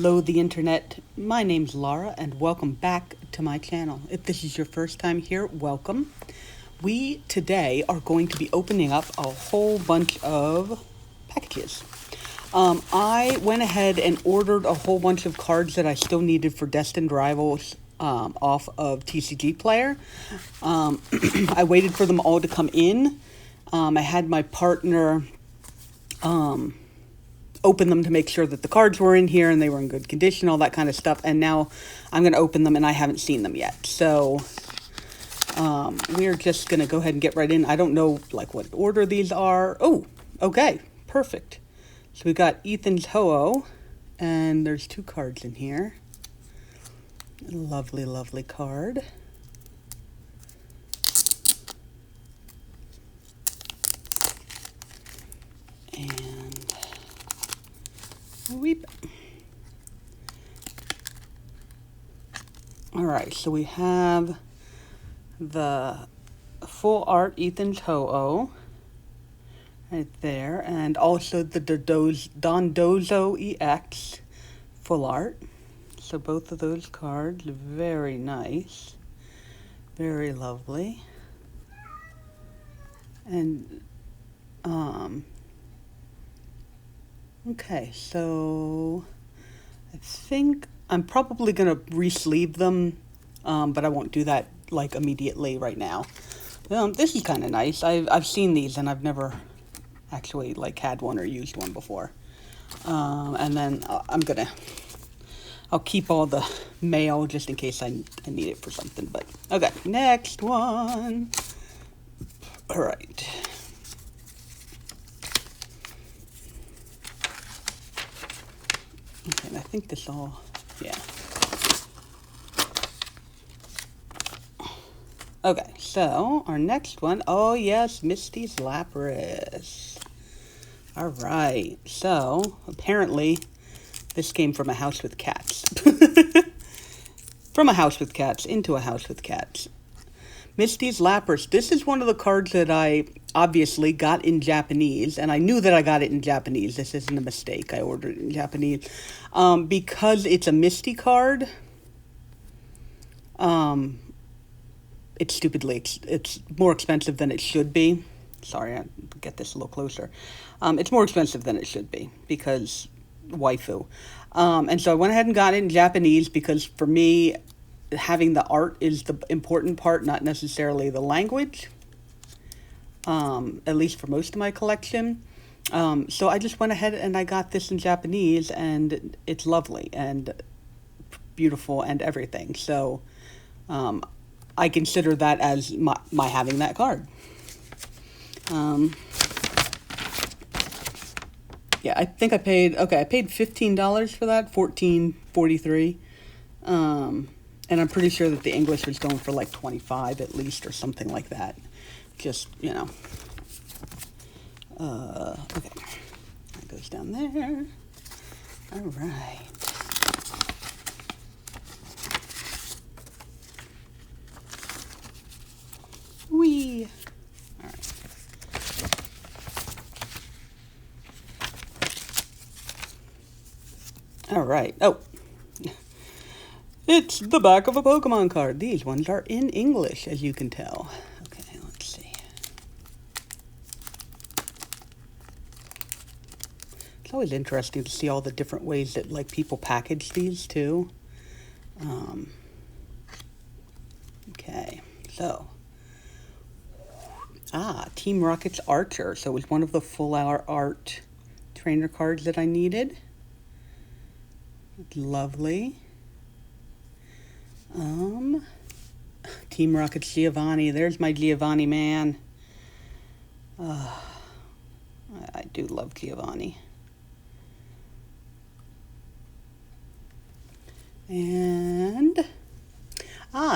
Hello, the internet. My name's Laura, and welcome back to my channel. If this is your first time here, welcome. We today are going to be opening up a whole bunch of packages. I went ahead and ordered a whole bunch of cards that I still needed for Destined Rivals off of TCG Player. I waited for them all to come in. I had my partner open them to make sure that the cards were in here and they were in good condition, all that kind of stuff. And now I'm going to open them and I haven't seen them yet. So we're just going to go ahead and get right in. I don't know like what order these are. Oh, okay. Perfect. So we got Ethan's Ho-Oh, and there's two cards in here. Lovely, lovely card. And weep. All right, so we have the full art Ethan's Ho-Oh right there, and also the Dondozo EX full art. So both of those cards, very nice, very lovely. And okay, so I think I'm probably going to re-sleeve them, but I won't do that like immediately right now. This is kind of nice. I've seen these and I've never actually like had one or used one before. And then I'll keep all the mail just in case I need it for something. But okay, next one. All right. Okay, and I think this all, yeah. Okay, so our next one, oh yes, Misty's Lapras. All right, so apparently this came from a house with cats. From a house with cats into a house with cats. Misty's Lapras. This is one of the cards that I obviously got in Japanese, and I knew that I got it in Japanese. This isn't a mistake. I ordered it in Japanese. Because it's a Misty card, it's more expensive than it should be. Sorry, I'll get this a little closer. It's more expensive than it should be because waifu. And so I went ahead and got it in Japanese because for me, having the art is the important part, not necessarily the language, at least for most of my collection. So I just went ahead and I got this in Japanese, and it's lovely and beautiful and everything. So I consider that as my having that card. Yeah, I think I paid $15 for that, $14.43. And I'm pretty sure that the English was going for like 25 at least or something like that. Just, you know. Okay. That goes down there. All right. Whee! All right. All right. Oh. It's the back of a Pokemon card. These ones are in English, as you can tell. Okay, let's see. It's always interesting to see all the different ways that like people package these too. Okay, so Team Rocket's Archer. So it was one of the full art trainer cards that I needed. Lovely. Team Rocket's Giovanni. There's my Giovanni, man. I do love Giovanni. And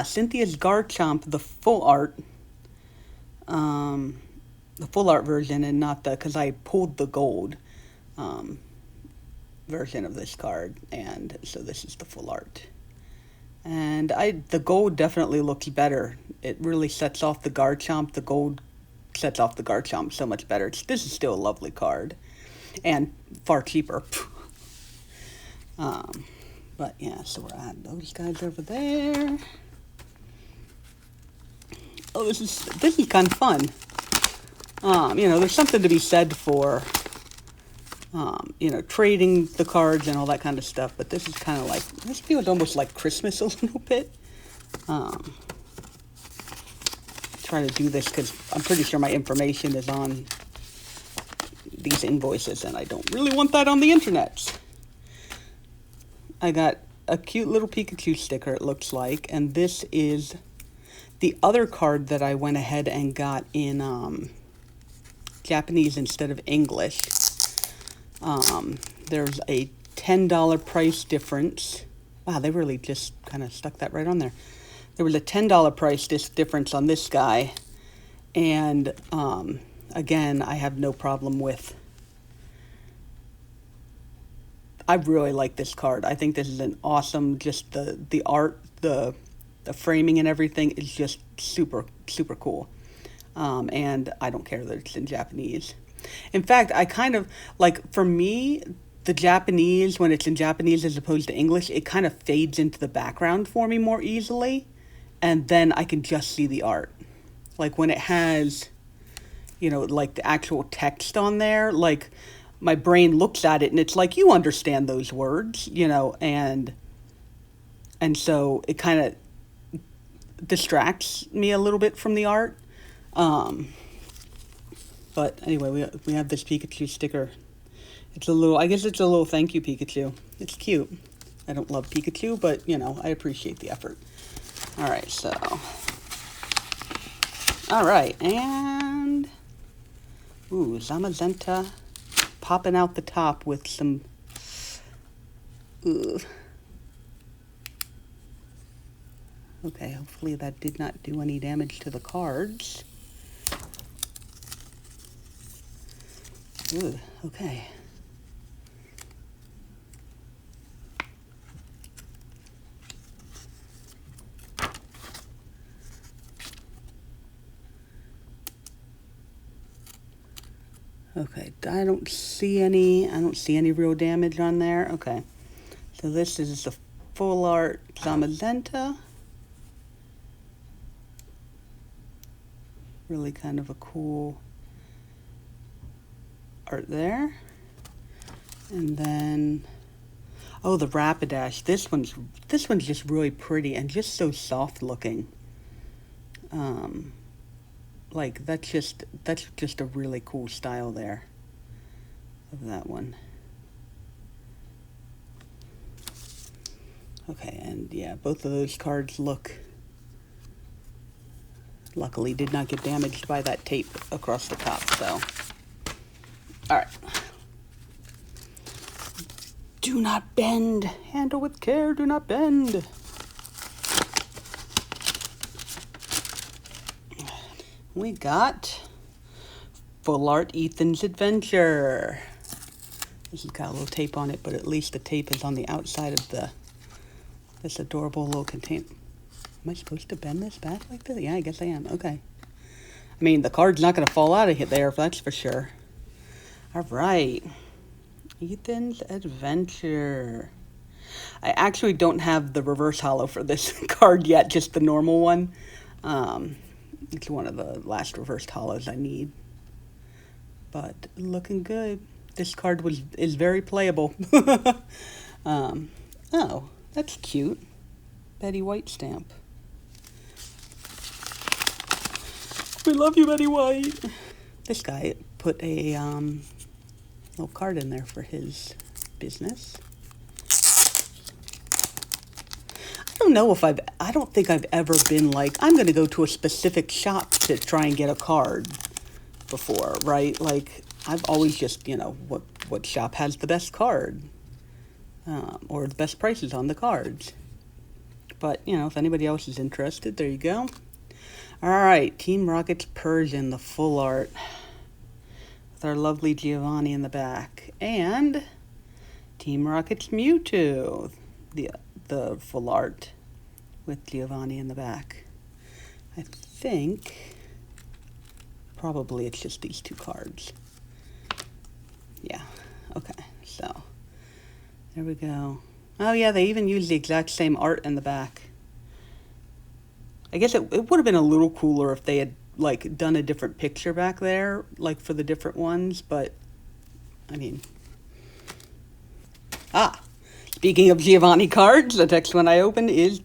Cynthia's Garchomp, the full art. The full art version, and not because I pulled the gold version of this card, and so this is the full art. And the gold definitely looks better. It really sets off the Garchomp. The gold sets off the Garchomp so much better. This is still a lovely card. And far cheaper. But yeah, so we're adding those guys over there. Oh, this is kind of fun. You know, there's something to be said for, you know, trading the cards and all that kind of stuff. But this is kind of like, this feels almost like Christmas a little bit. Try to do this because I'm pretty sure my information is on these invoices, and I don't really want that on the internet. I got a cute little Pikachu sticker, it looks like, and this is the other card that I went ahead and got in Japanese instead of English. There's a $10 price difference. Wow, they really just kind of stuck that right on there. There was a $10 price difference on this guy, and again, I have no problem with. I really like this card. I think this is an awesome. Just the art, the framing, and everything is just super cool. And I don't care that it's in Japanese. In fact, I kind of like, for me, the Japanese, when it's in Japanese as opposed to English, it kind of fades into the background for me more easily. And then I can just see the art. Like when it has, you know, like the actual text on there, like my brain looks at it and it's like, you understand those words, you know, and so it kind of distracts me a little bit from the art. But anyway, we have this Pikachu sticker. It's a little, I guess it's a little thank you Pikachu. It's cute. I don't love Pikachu, but, you know, I appreciate the effort. All right, so. All right, and. Ooh, Zamazenta popping out the top with some. Ooh. Okay, hopefully that did not do any damage to the cards. Ooh, okay. Okay, I don't see any real damage on there. Okay. So this is the full art Zamazenta. Really kind of a cool art there. And then, oh, the Rapidash. This one's just really pretty and just so soft looking. Like that's just a really cool style there of that one. Okay, and yeah, both of those cards luckily did not get damaged by that tape across the top, so. All right. Do not bend. Handle with care, do not bend. We got Full Art Ethan's Adventure. This has got a little tape on it, but at least the tape is on the outside of this adorable little container. Am I supposed to bend this back like this? Yeah, I guess I am. Okay. I mean, the card's not going to fall out of there, that's for sure. All right. Ethan's Adventure. I actually don't have the reverse holo for this card yet, just the normal one. It's one of the last reversed holos I need. But looking good. This card is very playable. Oh, that's cute. Betty White stamp. We love you, Betty White. This guy put a little card in there for his business. I don't think I've ever been like, I'm going to go to a specific shop to try and get a card before, right? Like, I've always just, you know, what shop has the best card, or the best prices on the cards. But, you know, if anybody else is interested, there you go. All right, Team Rocket's Persian, the full art, with our lovely Giovanni in the back. And Team Rocket's Mewtwo, the full art with Giovanni in the back. I think probably it's just these two cards. Yeah, okay, so there we go. Oh yeah, they even use the exact same art in the back. I guess it would have been a little cooler if they had like done a different picture back there, like for the different ones, but I mean, ah, speaking of Giovanni cards, the next one I opened is,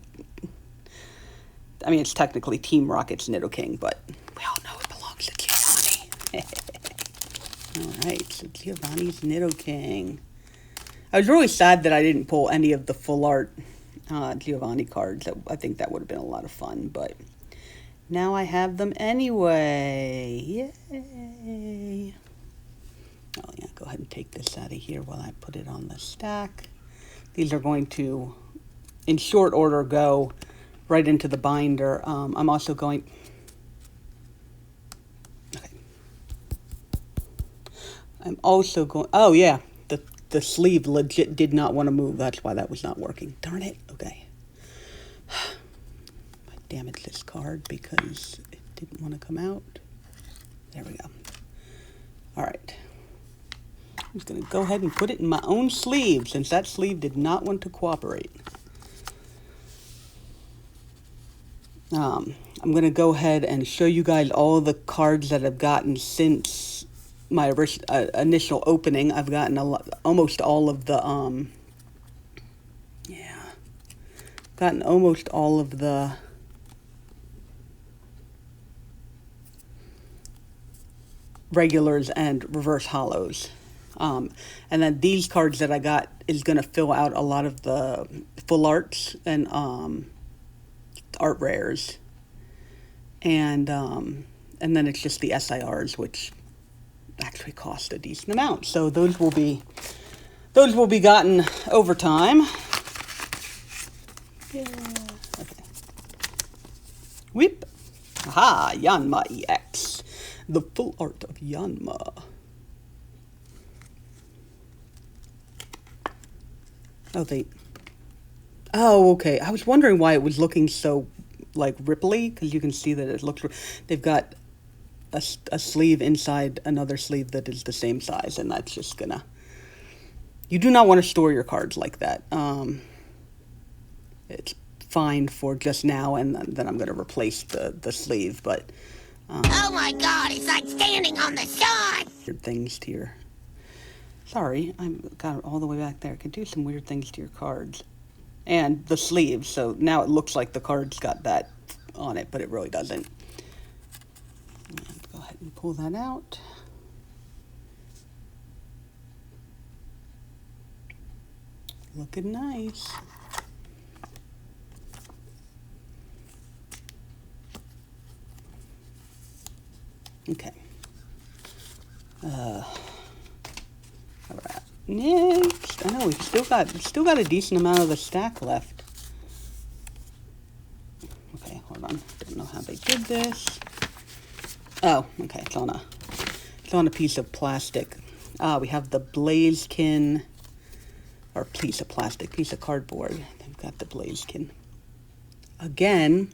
I mean, it's technically Team Rocket's Nidoking, but we all know it belongs to Giovanni. All right, so Giovanni's Nidoking. I was really sad that I didn't pull any of the full art Giovanni cards. I think that would have been a lot of fun, but now I have them anyway. Yay! Oh yeah, go ahead and take this out of here while I put it on the stack. These are going to, in short order, go right into the binder. I'm also going... Okay. I'm also going... Oh yeah, the sleeve legit did not want to move. That's why that was not working. Darn it. Okay. I damaged this card because it didn't want to come out. There we go. All right. I'm just going to go ahead and put it in my own sleeve since that sleeve did not want to cooperate. I'm going to go ahead and show you guys all the cards that I've gotten since my initial opening. I've gotten almost all of the, gotten almost all of the regulars and reverse hollows. And then these cards that I got is going to fill out a lot of the full arts and art rares. And then it's just the SIRs, which actually cost a decent amount. So those will be gotten over time. Yeah. Okay. Whip. Aha, Yanma EX. The full art of Yanma. Oh, okay. I was wondering why it was looking so, like, ripply, because you can see that it looks... They've got a sleeve inside another sleeve that is the same size, and that's just gonna... You do not want to store your cards like that. It's fine for just now, and then I'm going to replace the sleeve, but... oh my god, it's like standing on the sun! Weird things to your... Sorry, I got it all the way back there. It can do some weird things to your cards. And the sleeve, so now it looks like the card's got that on it, but it really doesn't. And go ahead and pull that out. Looking nice. Okay. All right. Next, I know we've still got a decent amount of the stack left. Okay, hold on. Don't know how they did this. Oh, okay. It's on a piece of plastic. We have the Blaziken, or piece of cardboard. They've got the Blaziken. Again,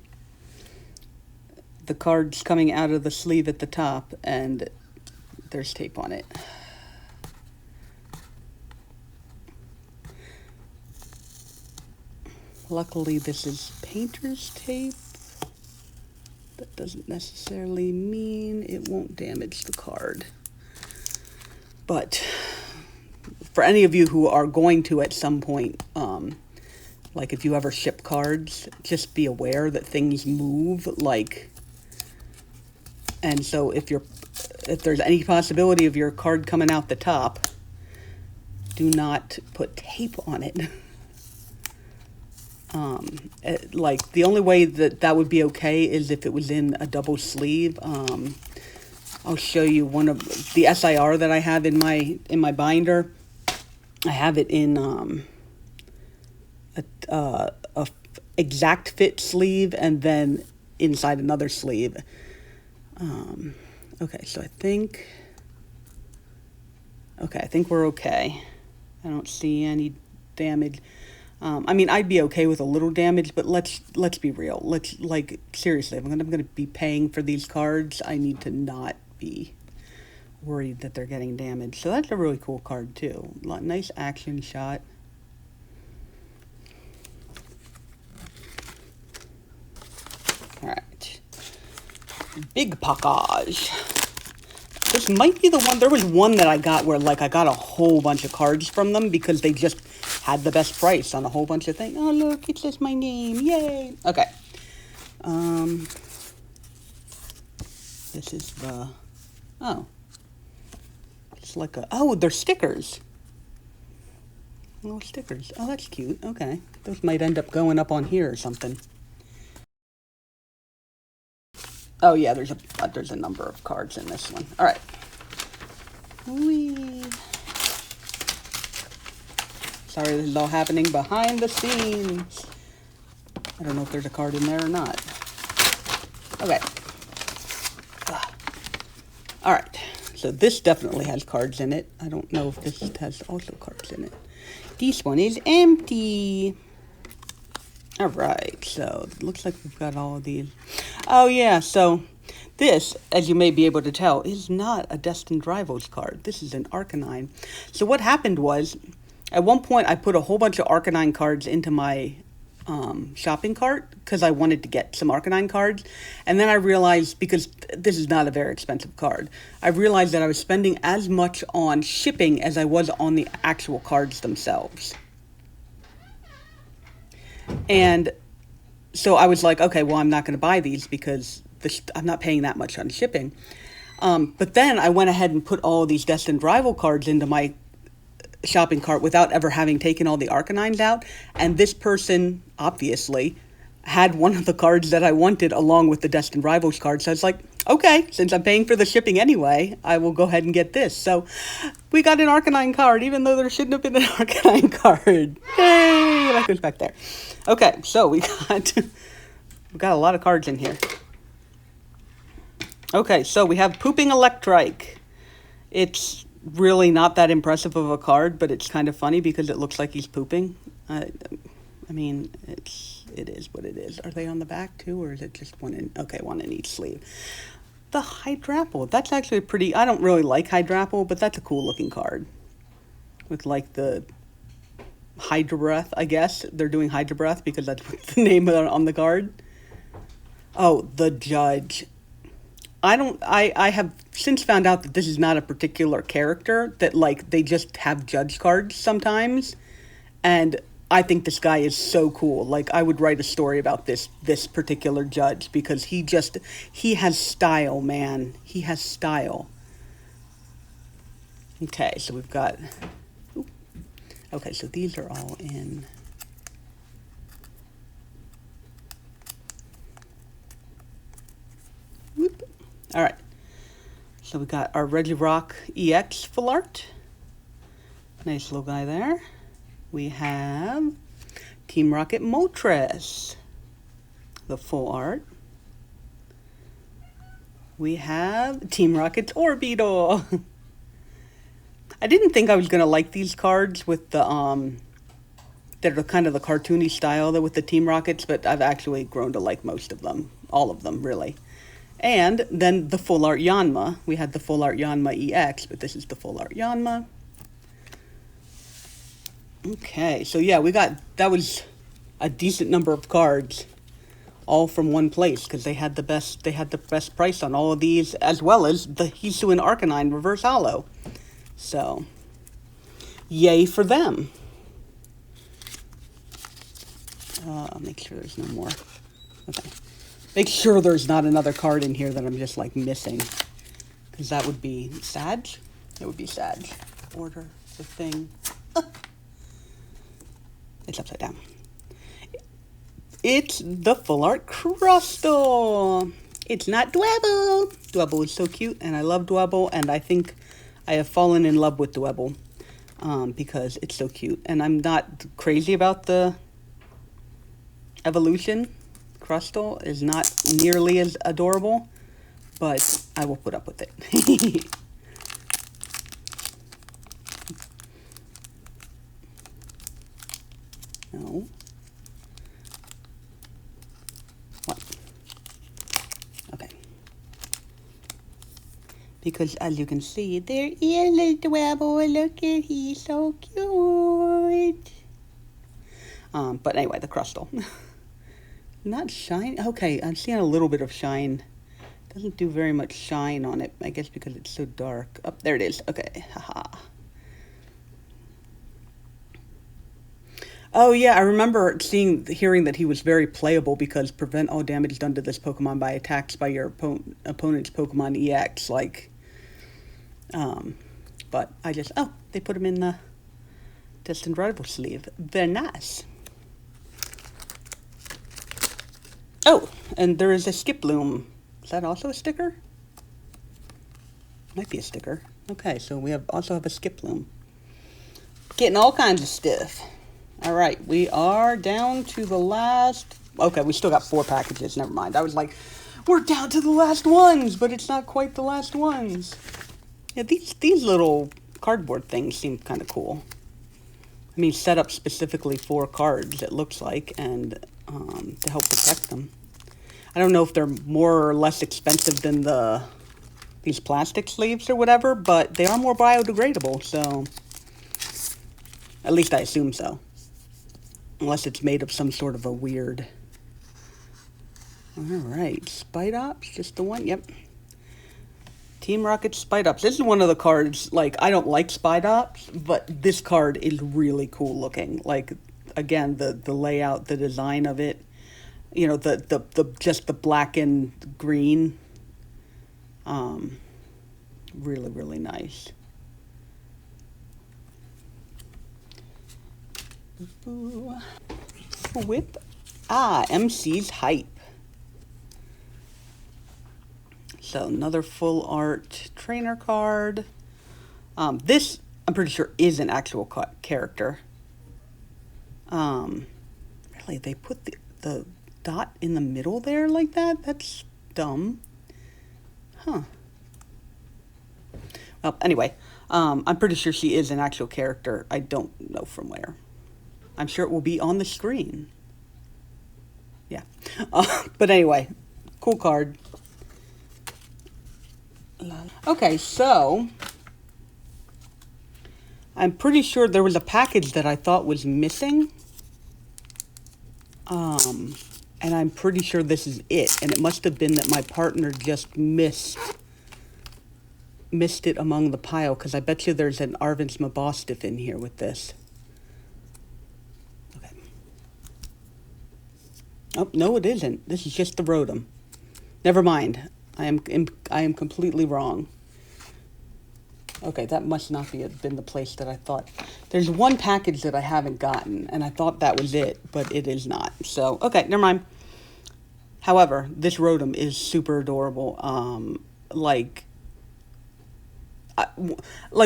the card's coming out of the sleeve at the top, and there's tape on it. Luckily, this is painter's tape. That doesn't necessarily mean it won't damage the card. But for any of you who are going to at some point, like if you ever ship cards, just be aware that things move, like, and so if there's any possibility of your card coming out the top, do not put tape on it. Like, the only way that would be okay is if it was in a double sleeve. I'll show you one of the SIR that I have in my binder. I have it in a exact fit sleeve, and then inside another sleeve. Okay, so I think we're okay. I don't see any damage. I mean, I'd be okay with a little damage, but let's be real. Like, seriously, if I'm gonna be paying for these cards, I need to not be worried that they're getting damaged. So that's a really cool card too. Nice action shot. Alright. Big package. This might be the one. There was one that I got where, like, I got a whole bunch of cards from them because they just had the best price on a whole bunch of things. Oh, look, it says my name. Yay. Okay. This is the... Oh. It's like a... Oh, they're stickers. Little stickers. Oh, that's cute. Okay. Those might end up going up on here or something. Oh, yeah, there's a number of cards in this one. All right. Whee. Sorry, this is all happening behind the scenes. I don't know if there's a card in there or not. Okay. All right. So this definitely has cards in it. I don't know if this has also cards in it. This one is empty. All right. So it looks like we've got all of these. Oh, yeah. So this, as you may be able to tell, is not a Destined Rivals card. This is an Arcanine. So what happened was, at one point, I put a whole bunch of Arcanine cards into my shopping cart because I wanted to get some Arcanine cards. And then I realized, because this is not a very expensive card, I realized that I was spending as much on shipping as I was on the actual cards themselves. And so I was like, okay, well, I'm not going to buy these because I'm not paying that much on shipping. But then I went ahead and put all these Destined Rival cards into my shopping cart without ever having taken all the Arcanines out. And this person, obviously, had one of the cards that I wanted along with the Destined Rivals card. So I was like, okay, since I'm paying for the shipping anyway, I will go ahead and get this. So we got an Arcanine card, even though there shouldn't have been an Arcanine card. Yay! That goes back there. Okay, so we got a lot of cards in here. Okay, so we have Pooping Electrike. It's really not that impressive of a card, but it's kind of funny because it looks like he's pooping. I mean, it is what it is. Are they on the back too, or is it just one in? Okay, one in each sleeve. The Hydrapple. That's actually pretty. I don't really like Hydrapple, but that's a cool looking card. With like the Hydra Breath, I guess they're doing Hydra Breath because that's the name on the card. Oh, the Judge. I have since found out that this is not a particular character, that like they just have judge cards sometimes, and I think this guy is so cool. Like I would write a story about this particular judge because he has style, man. He has style. Okay, so we've got okay, so these are all in. Whoop. All right, so we got our Regirock EX full art. Nice little guy there. We have Team Rocket Moltres, the full art. We have Team Rocket's Orbeetle. I didn't think I was gonna like these cards with the that are kind of the cartoony style with the Team Rockets, but I've actually grown to like most of them, all of them really. And then the full art Yanma. We had the full art Yanma EX, but this is the full art Yanma. Okay, so yeah, that was a decent number of cards, all from one place, because they had the best price on all of these, as well as the Hisuian Arcanine Reverse Holo. So, yay for them. Make sure there's no more. Okay. Make sure there's not another card in here that I'm just like missing, because that would be sad. It would be sad. Order the thing. It's upside down. It's the full art Crustle. It's not Dwebble. Dwebble is so cute, and I love Dwebble, and I think I have fallen in love with Dwebble because it's so cute. And I'm not crazy about the evolution. Crustle is not nearly as adorable, but I will put up with it. No. What? Okay. Because as you can see, there is a Dwebble. Look at he's so cute. But anyway, the Crustle. Not shine. Okay, I'm seeing a little bit of shine. Doesn't do very much shine on it, I guess because it's so dark. Oh, there it is. Okay, haha. Oh yeah, I remember hearing that he was very playable because prevent all damage done to this Pokemon by attacks by your opponent's Pokemon EX. But they put him in the Destined Rivals sleeve. Very nice. Oh, and there is a Skiploom. Is that also a sticker? Might be a sticker. Okay, so we also have a Skiploom. Getting all kinds of stuff. All right, we are down to the last. Okay, we still got 4 packages. Never mind. I was like, we're down to the last ones, but it's not quite the last ones. Yeah, these little cardboard things seem kind of cool. I mean, set up specifically for cards, it looks like, and to help protect them. I don't know if they're more or less expensive than these plastic sleeves or whatever, but they are more biodegradable, so at least I assume so. Unless it's made of some sort of a weird. All right, Spite Ops, just the one. Yep. Team Rocket Spite Ops. This is one of the cards, like, I don't like Spite Ops, but this card is really cool looking. Like, again, the layout, the design of it, you know, just the black and green. Really, really nice. With MC's Hype. So another full art trainer card. This I'm pretty sure is an actual character. Really, they put the dot in the middle there like that? That's dumb. Huh. Well, anyway, I'm pretty sure she is an actual character. I don't know from where. I'm sure it will be on the screen. Yeah. But anyway, cool card. Okay, so I'm pretty sure there was a package that I thought was missing. And I'm pretty sure this is it. And it must have been that my partner just missed it among the pile, because I bet you there's an Arvin's Mabostiff in here with this. Okay. Oh, no, it isn't. This is just the Rotom. Never mind. I am completely wrong. Okay, that must not been the place that I thought. There's one package that I haven't gotten, and I thought that was it, but it is not. So, okay, never mind. However, this Rotom is super adorable. Like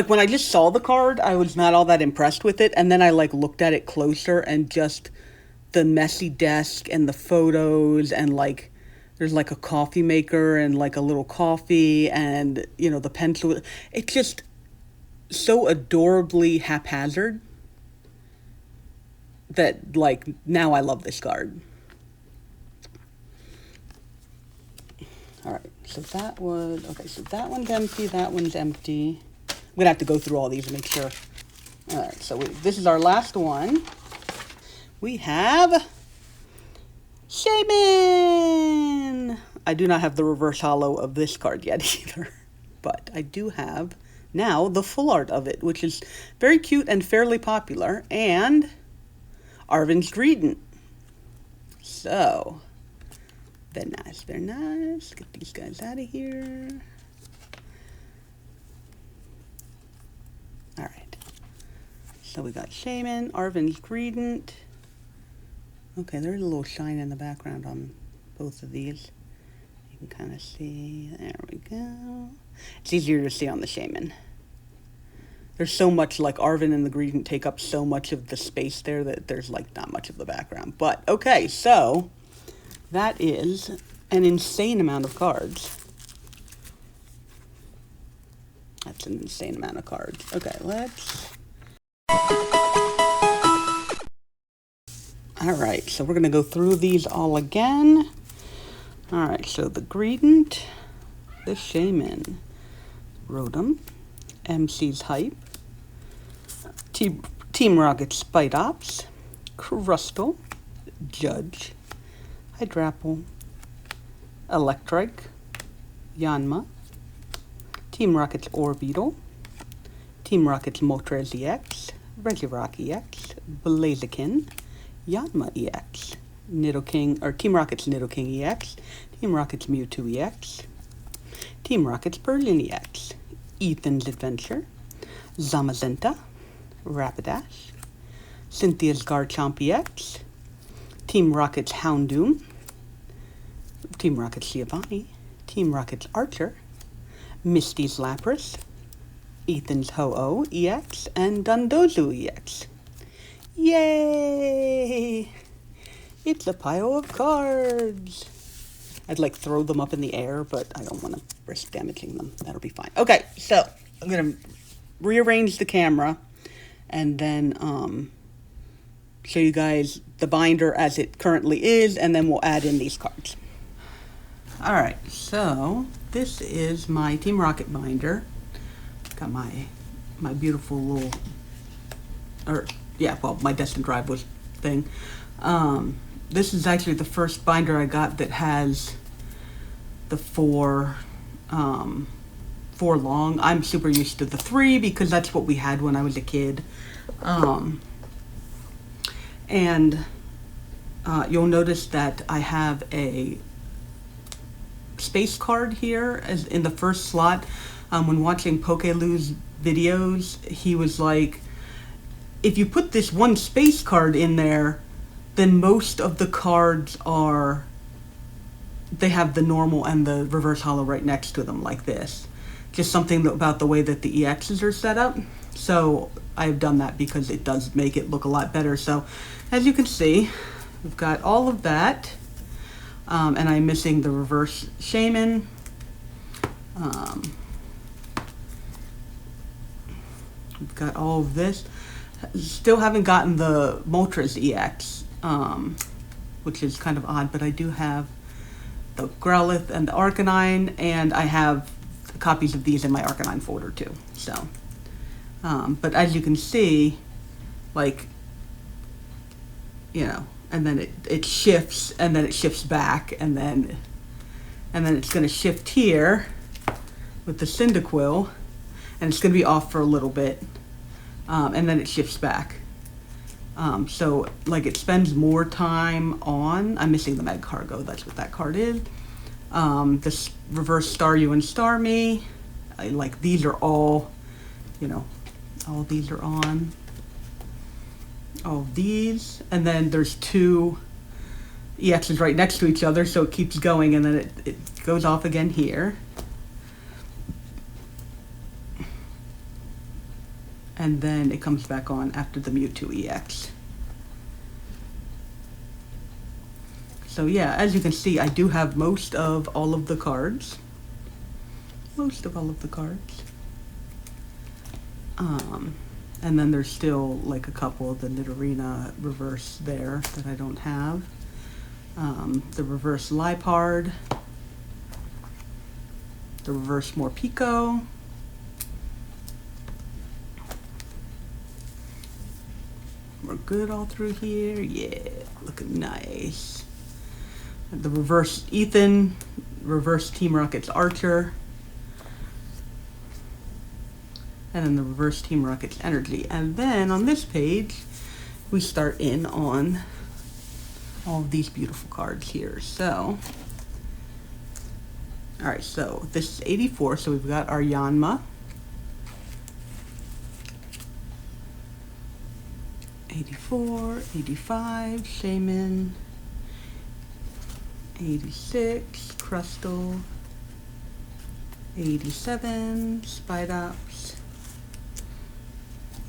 when I just saw the card, I was not all that impressed with it, and then I looked at it closer, and just the messy desk and the photos, and there's a coffee maker and a little coffee, and the pencil. It's just so adorably haphazard that now I love this card. All right, so that one's empty, that one's empty. I'm gonna have to go through all these and make sure. All right, so this is our last one. We have Shaman! I do not have the reverse holo of this card yet either, but I do have now the full art of it, which is very cute and fairly popular, and Arvin's Greedent. So, very nice, very nice. Get these guys out of here. All right. So we got Shaman, Arvin's Greedent. Okay, there's a little shine in the background on both of these. You can kind of see. There we go. It's easier to see on the Shaman. There's so much, Arvin and the Greedent take up so much of the space there that there's, not much of the background. But, okay, so that is an insane amount of cards. That's an insane amount of cards. Okay, let's... Alright, so we're going to go through these all again. Alright, so the Greedent, the Shaman, Rotom, MC's Hype, Team Rocket Spite Ops, Crustle, Judge, Hydrapple, Electric, Yanma, Team Rocket's Orbeetle, Team Rocket's Moltres EX, Regirock EX, Blaziken, Yanma EX, Nidoking, or Team Rocket's Nidoking EX, Team Rocket's Mewtwo EX, Team Rocket's Berlin EX, Ethan's Adventure, Zamazenta, Rapidash, Cynthia's Garchomp EX, Team Rocket's Houndoom, Team Rocket's Giovanni, Team Rocket's Archer, Misty's Lapras, Ethan's Ho-Oh EX, and Dundozu EX. Yay! It's a pile of cards! I'd like throw them up in the air, but I don't want to risk damaging them. That'll be fine. Okay, so I'm going to rearrange the camera and then show you guys the binder as it currently is, and then we'll add in these cards. Alright, so this is my Team Rocket binder. Got my beautiful little, my Destined Rivals thing. This is actually the first binder I got that has the four long. I'm super used to the 3 because that's what we had when I was a kid. You'll notice that I have a space card here as in the first slot. When watching Pokelou's videos, he was like, if you put this one space card in there, then most of the cards they have the normal and the reverse holo right next to them like this. Just something about the way that the EXs are set up. So I've done that because it does make it look a lot better. So as you can see, we've got all of that. And I'm missing the reverse Shaman. We've got all of this. Still haven't gotten the Moltres EX, which is kind of odd, but I do have the Growlithe and the Arcanine, and I have copies of these in my Arcanine folder too. So, but as you can see, like, and then it shifts, and then it shifts back, and then it's going to shift here with the Cyndaquil, and it's going to be off for a little bit, and then it shifts back. So, like, it spends more time on, I'm missing the Magcargo, that's what that card is. This reverse Staryu and Starmie, like, these are all, all of these are on. All of these, and then there's 2 EXs right next to each other, so it keeps going, and then it goes off again here. And then it comes back on after the Mewtwo EX. So yeah, as you can see, I do have most of all of the cards. And then there's still like a couple of the Nidorina reverse there that I don't have. The reverse Liepard, the reverse Morpeko, we're good all through here. Yeah, looking nice. The reverse Ethan, reverse Team Rocket's Archer, and then the reverse Team Rocket's Energy. And then on this page, we start in on all of these beautiful cards here. So, alright, so this is 84, so we've got our Yanma. 84, 85, Shaman, 86, Crustle, 87, Spidops,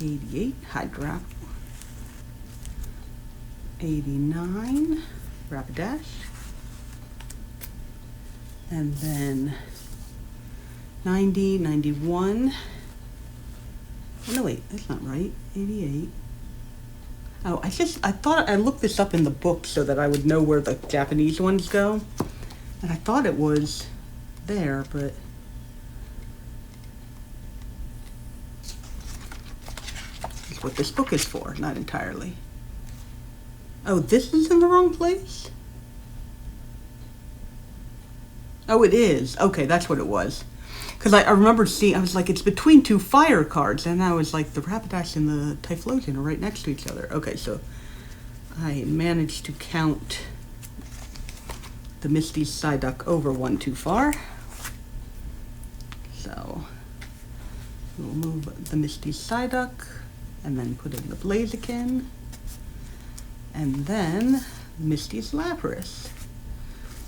88, Hydrapple, 89, Rapidash, and then 90, 91, oh no wait, that's not right, 88. Oh, I thought I looked this up in the book so that I would know where the Japanese ones go. And I thought it was there, but that's what this book is for, not entirely. Oh, this is in the wrong place? Oh, it is. Okay, that's what it was. Because I remember seeing, I was like, it's between two fire cards. And I was like, the Rapidash and the Typhlosion are right next to each other. Okay, so I managed to count the Misty Psyduck over one too far. So we'll move the Misty Psyduck and then put in the Blaziken. And then Misty's Lapras.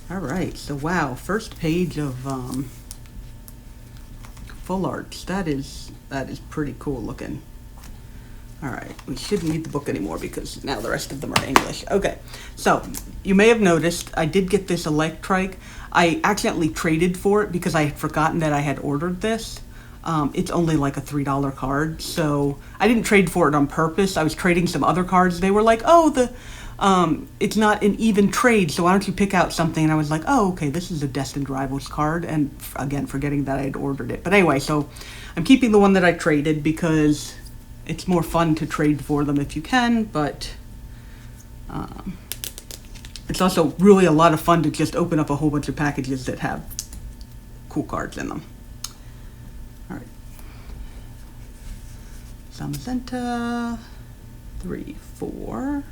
Alright, so wow, first page of full arts. That is pretty cool looking. Alright, we shouldn't need the book anymore because now the rest of them are English. Okay, so you may have noticed I did get this Electrike. I accidentally traded for it because I had forgotten that I had ordered this. It's only like a $3 card, so I didn't trade for it on purpose. I was trading some other cards. They were like, oh, it's not an even trade, so why don't you pick out something? And I was like, oh, okay, this is a Destined Rivals card, and again, forgetting that I had ordered it. But anyway, so I'm keeping the one that I traded because it's more fun to trade for them if you can, but it's also really a lot of fun to just open up a whole bunch of packages that have cool cards in them. Alright. Zamazenta, 3, 4,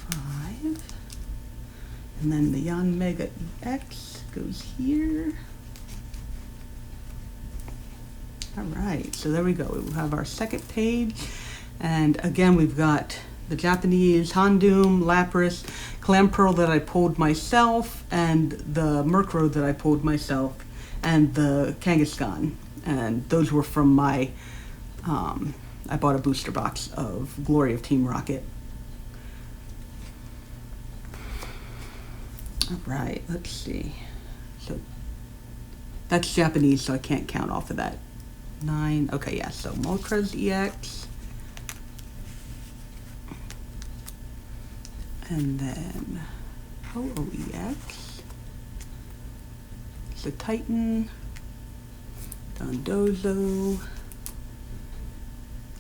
5. And then the Yanmega EX goes here. Alright, so there we go. We have our second page. And again, we've got the Japanese Houndoom, Lapras, Clamperl that I pulled myself, and the Murkrow that I pulled myself, and the Kangaskhan. And those were from my, I bought a booster box of Glory of Team Rocket. Alright, let's see. So that's Japanese, so I can't count off of that. 9, okay, yeah, so Moltres EX. And then Ho-Oh-EX. The Titan. Dondozo.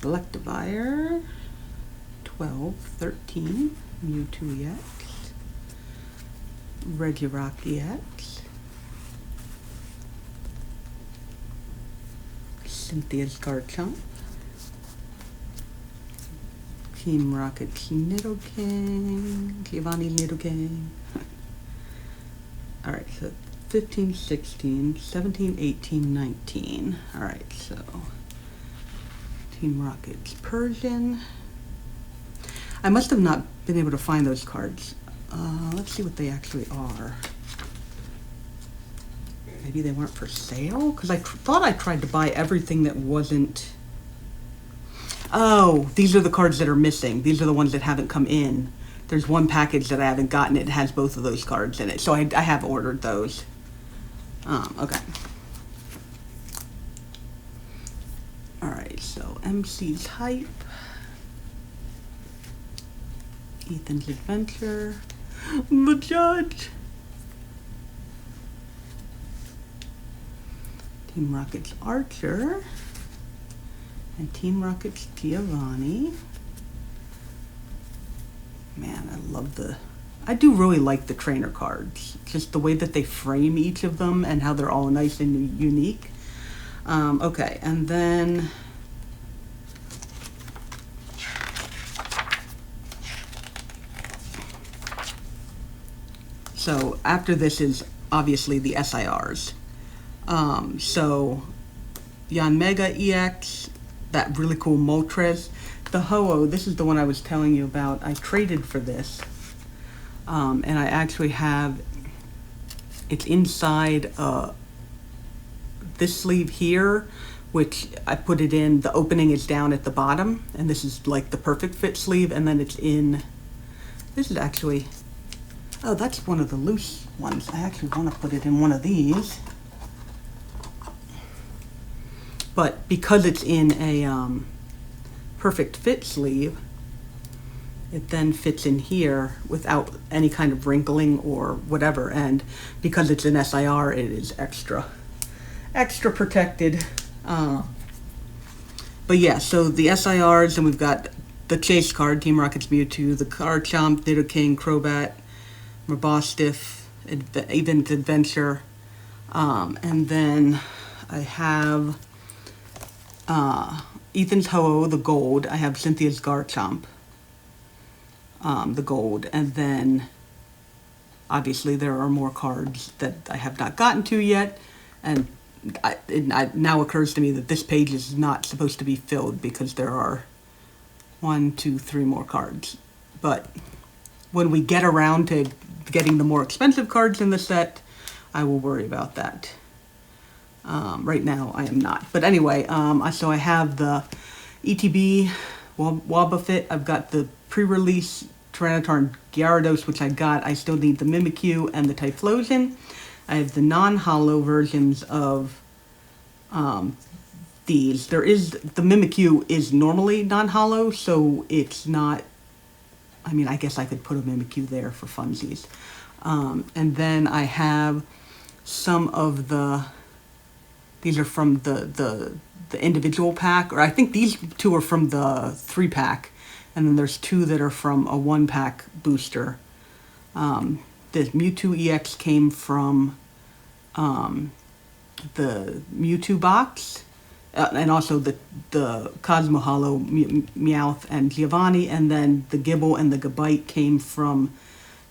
Electivire. 12, 13. Mewtwo EX. Regirock EX. Cynthia's Garchomp. Team Rocket's Nidoking. Giovanni's Nidoking. Alright, so 15, 16, 17, 18, 19. Alright, so Team Rocket's Persian. I must have not been able to find those cards. Let's see what they actually are. Maybe they weren't for sale? Because I thought I tried to buy everything that wasn't... Oh, these are the cards that are missing. These are the ones that haven't come in. There's one package that I haven't gotten. It has both of those cards in it. So I have ordered those. Okay. Alright, so MC's Hype. Ethan's Adventure. The Judge. Team Rocket's Archer. And Team Rocket's Giovanni. Man, I love I do really like the trainer cards. Just the way that they frame each of them and how they're all nice and unique. Okay, and then... So after this is obviously the SIRs. So Yanmega EX, that really cool Moltres. The Ho-Oh, this is the one I was telling you about. I traded for this. And I actually have, it's inside this sleeve here, which I put it in, the opening is down at the bottom, and this is like the perfect fit sleeve, and then it's in, this is actually, oh, that's one of the loose ones. I actually want to put it in one of these. But because it's in a perfect fit sleeve, it then fits in here without any kind of wrinkling or whatever. And because it's an SIR, it is extra protected. But yeah, so the SIRs, and we've got the chase card, Team Rocket's Mewtwo, the Garchomp, Nidoking, Crobat, Mabosstiff, Event Adventure, And then I have Ethan's Ho-Oh, the gold. I have Cynthia's Garchomp, the gold. And then obviously there are more cards that I have not gotten to yet. And it now occurs to me that this page is not supposed to be filled because there are 1, 2, 3 more cards. But when we get around to getting the more expensive cards in the set, I will worry about that. Right now, I am not. But anyway, so I have the ETB Wobbuffet. I've got the pre-release Tyranitar and Gyarados, which I got. I still need the Mimikyu and the Typhlosion. I have the non-holo versions of these. The Mimikyu is normally non-holo, so it's not... I mean, I guess I could put a Mimikyu there for funsies. And then I have some of the... These are from the individual pack, or I think these 2 are from the 3-pack, and then there's 2 that are from a 1-pack booster. The Mewtwo EX came from the Mewtwo box, and also the Cosmo Holo Meowth and Giovanni, and then the Gibble and the Gabite came from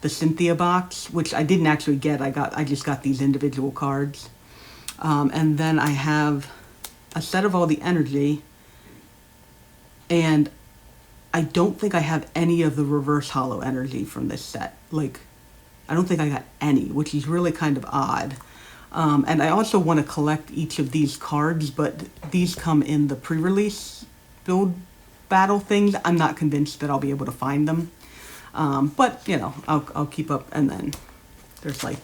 the Cynthia box, which I didn't actually get. I just got these individual cards. And then I have a set of all the energy, and I don't think I have any of the reverse holo energy from this set. Like, I don't think I got any, which is really kind of odd. And I also want to collect each of these cards, but these come in the pre-release build battle things. I'm not convinced that I'll be able to find them. But, you know, I'll keep up, and then there's like,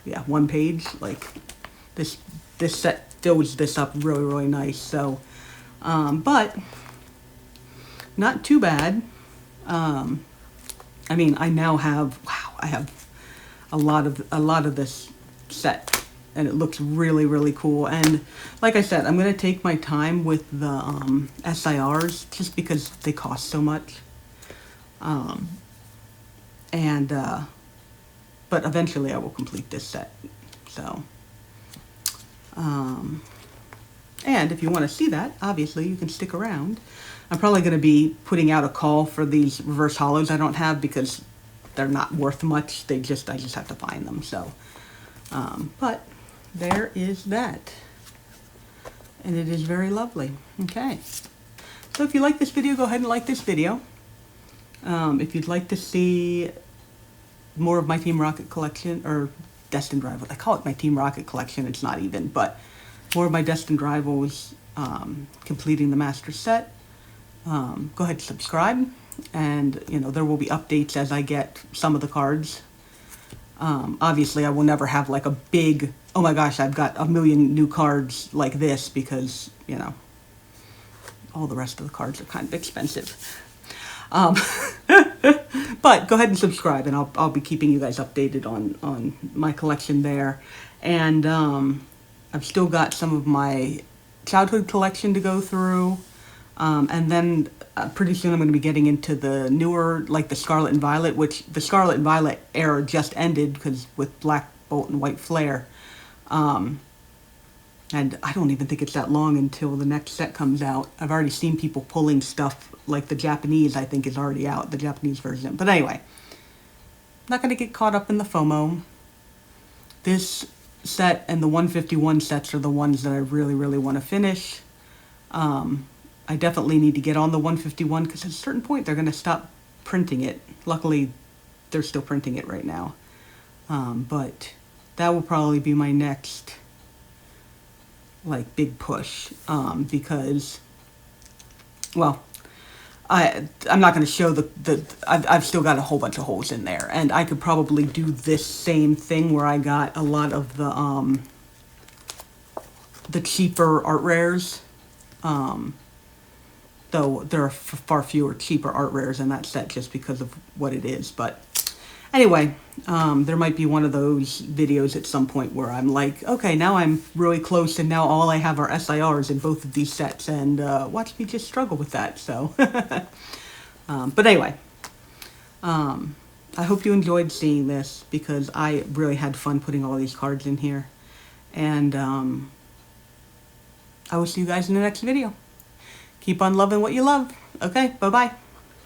yeah, 1 page, like... This set fills this up really, really nice. So, but not too bad. I mean, I now have, wow, I have a lot of this set, and it looks really, really cool. And like I said, I'm going to take my time with the SIRs just because they cost so much. But eventually I will complete this set. So. And if you want to see that, obviously you can stick around. I'm probably going to be putting out a call for these reverse holos I don't have because they're not worth much. I just have to find them. So, but there is that, and it is very lovely. Okay, so if you like this video, go ahead and like this video. If you'd like to see more of my Team Rocket collection, or Destined Rivals. I call it my Team Rocket collection. It's not even, but more of my Destined Rivals, completing the master set. Go ahead and subscribe, and you know there will be updates as I get some of the cards. Obviously, I will never have like a big, oh my gosh, I've got a million new cards like this, because you know all the rest of the cards are kind of expensive. But go ahead and subscribe, and I'll be keeping you guys updated on my collection there. And I've still got some of my childhood collection to go through. And then pretty soon I'm going to be getting into the newer, like the Scarlet and Violet, which the Scarlet and Violet era just ended because with Black Bolt and White Flare. And I don't even think it's that long until the next set comes out. I've already seen people pulling stuff, like the Japanese, I think, is already out, the Japanese version. But anyway, not going to get caught up in the FOMO. This set and the 151 sets are the ones that I really, really want to finish. I definitely need to get on the 151 because at a certain point they're going to stop printing it. Luckily, they're still printing it right now. But that will probably be my next big push, because, well, I'm not going to show I've still got a whole bunch of holes in there, and I could probably do this same thing where I got a lot of the cheaper art rares, though there are far fewer cheaper art rares in that set just because of what it is. But anyway, there might be one of those videos at some point where I'm like, okay, now I'm really close, and now all I have are SIRs in both of these sets, and watch me just struggle with that. So, but anyway, I hope you enjoyed seeing this because I really had fun putting all these cards in here. And I will see you guys in the next video. Keep on loving what you love. Okay, bye-bye.